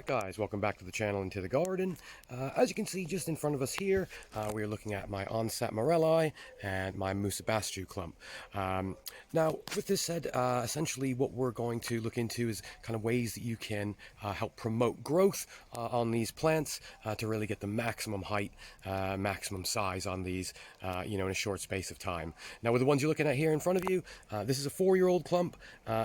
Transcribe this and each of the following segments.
Guys, welcome back to the channel and to the garden. As you can see just in front of us here, we are looking at my Ensete maurelli and my Musa Basjoo clump. Now, with this said, essentially what we're going to look into is kind of ways that you can help promote growth on these plants to really get the maximum height, maximum size on these, in a short space of time. Now, with the ones you're looking at here in front of you, this is a 4-year-old clump.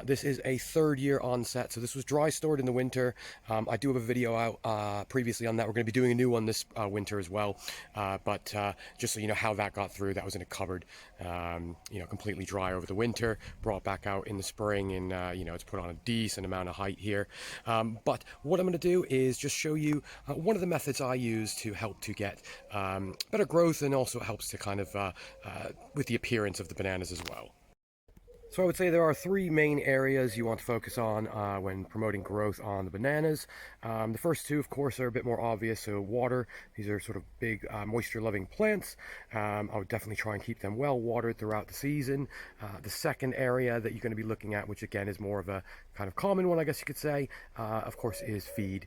This is a 3rd-year Ensete, so this was dry stored in the winter. I do have a video out previously on that. We're going to be doing a new one this winter as well, but just so you know how that got through, that was in a cupboard, completely dry over the winter, brought back out in the spring, and it's put on a decent amount of height here. But what I'm going to do is just show you one of the methods I use to help to get better growth, and also helps to kind of with the appearance of the bananas as well. So I would say there are 3 main areas you want to focus on when promoting growth on the bananas. The first 2, of course, are a bit more obvious. So water, these are sort of big moisture-loving plants. I would definitely try and keep them well watered throughout the season. The second area that you're going to be looking at, which again is more of a kind of common one, I guess you could say, of course, is feed.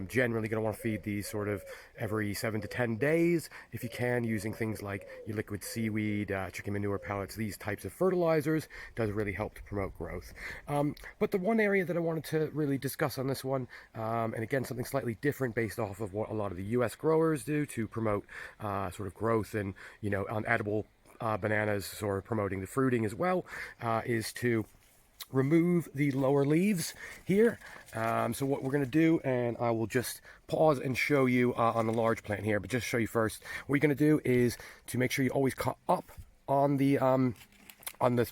Generally going to want to feed these sort of every 7 to 10 days, if you can, using things like your liquid seaweed, chicken manure pellets, these types of fertilizers. Does really help to promote growth. But the one area that I wanted to really discuss on this one, and again something slightly different based off of what a lot of the US growers do to promote sort of growth and on edible bananas, or promoting the fruiting as well, is to remove the lower leaves here. So what we're going to do, and I will just pause and show you on the large plant here, but just show you first, what you're going to do is to make sure you always cut up on the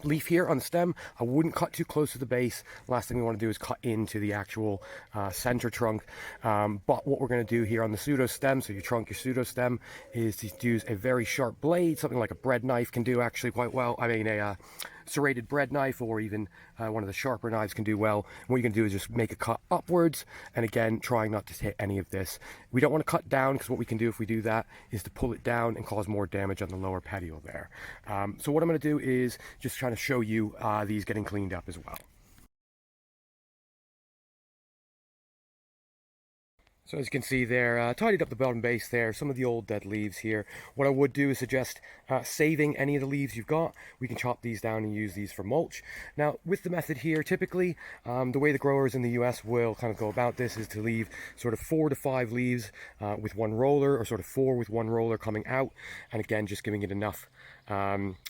leaf here, on the stem. I wouldn't cut too close to the base. Last thing we want to do is cut into the actual center trunk. But what we're going to do here on the pseudo stem, so your trunk, your pseudo stem, is to use a very sharp blade, something like a bread knife can do actually quite well. I mean, a serrated bread knife, or even one of the sharper knives can do well. And what you're going to do is just make a cut upwards, and again, trying not to hit any of this. We don't want to cut down, because what we can do if we do that is to pull it down and cause more damage on the lower petiole there. So what I'm going to do is just trying to show you these getting cleaned up as well. So as you can see there, tidied up the bottom base there, some of the old dead leaves here. What I would do is suggest saving any of the leaves you've got. We can chop these down and use these for mulch. Now, with the method here, typically, the way the growers in the US will kind of go about this is to leave sort of 4 to 5 leaves with one roller, or sort of 4 with one roller coming out. And again, just giving it enough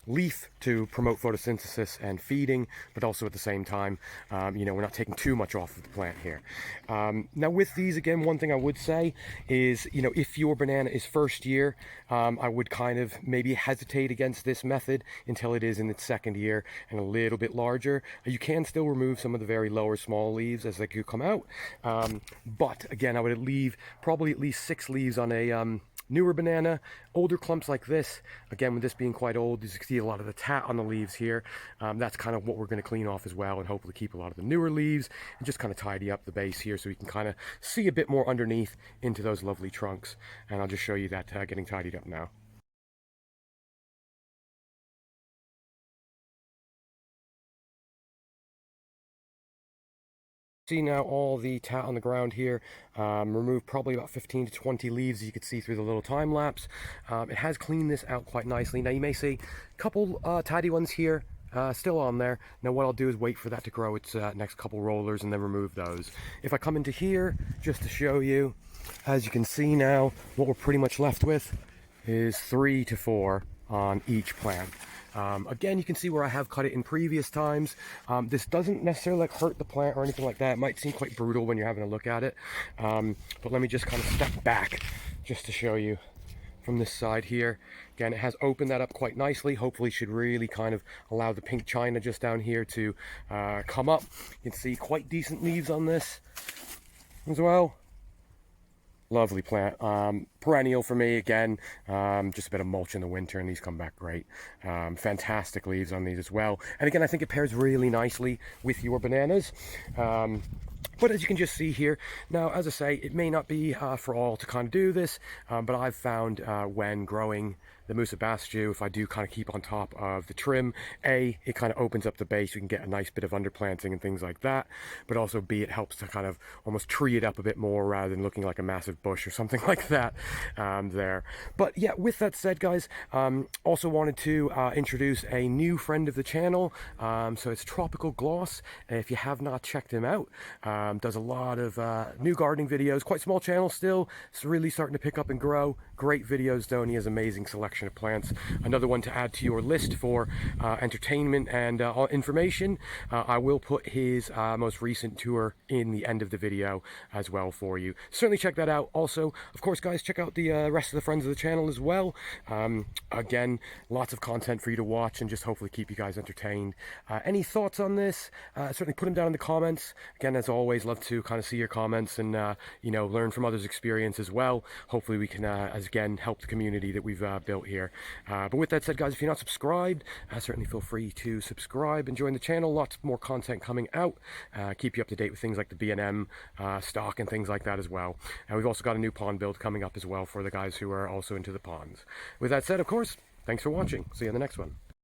leaf to promote photosynthesis and feeding, but also at the same time, we're not taking too much off of the plant here. Now with these, again, one thing I would say is, if your banana is 1st year, I would kind of maybe hesitate against this method until it is in its 2nd year and a little bit larger. You can still remove some of the very lower small leaves as they could come out, but again, I would leave probably at least 6 leaves on a newer banana. Older clumps like this, again, with this being quite old, you can see a lot of the tat on the leaves here. That's kind of what we're going to clean off as well, and hopefully keep a lot of the newer leaves and just kind of tidy up the base here, so we can kind of see a bit more underneath into those lovely trunks. And I'll just show you that getting tidied up now. See now all the tat on the ground here. Remove probably about 15 to 20 leaves, as you can see through the little time lapse. It has cleaned this out quite nicely. Now you may see a couple tidy ones here still on there. Now what I'll do is wait for that to grow its next couple rollers and then remove those. If I come into here just to show you, as you can see now, what we're pretty much left with is 3 to 4 on each plant. Again, you can see where I have cut it in previous times. This doesn't necessarily hurt the plant or anything like that. It might seem quite brutal when you're having a look at it. But let me just kind of step back just to show you from this side here. Again, it has opened that up quite nicely. Hopefully should really kind of allow the pink china just down here to come up. You can see quite decent leaves on this as well. Lovely plant. Perennial for me, again. Just a bit of mulch in the winter and these come back great. Fantastic leaves on these as well. And again, I think it pairs really nicely with your bananas. But as you can just see here, now as I say, it may not be for all to kind of do this, but I've found when growing the Musa Basjoo, if I do kind of keep on top of the trim, A, it kind of opens up the base, you can get a nice bit of underplanting and things like that, but also B, it helps to kind of almost tree it up a bit more rather than looking like a massive bush or something like that there. But yeah, with that said, guys, also wanted to introduce a new friend of the channel. So it's Tropical Gloss. If you have not checked him out, does a lot of new gardening videos, quite small channel still. It's really starting to pick up and grow. Great videos though, and he has amazing selection of plants. Another one to add to your list for entertainment and information. I will put his most recent tour in the end of the video as well for you. Certainly check that out. Also, of course, guys, check out the rest of the friends of the channel as well. Again, lots of content for you to watch and just hopefully keep you guys entertained. Any thoughts on this? Certainly put them down in the comments. Again, as always, love to kind of see your comments and you know, learn from others' experience as well. Hopefully we can again help the community that we've built here. But with that said, guys, if you're not subscribed, certainly feel free to subscribe and join the channel. Lots more content coming out. Keep you up to date with things like the B&M stock and things like that as well. And we've also got a new pond build coming up as well for the guys who are also into the ponds. With that said, of course, thanks for watching. See you in the next one.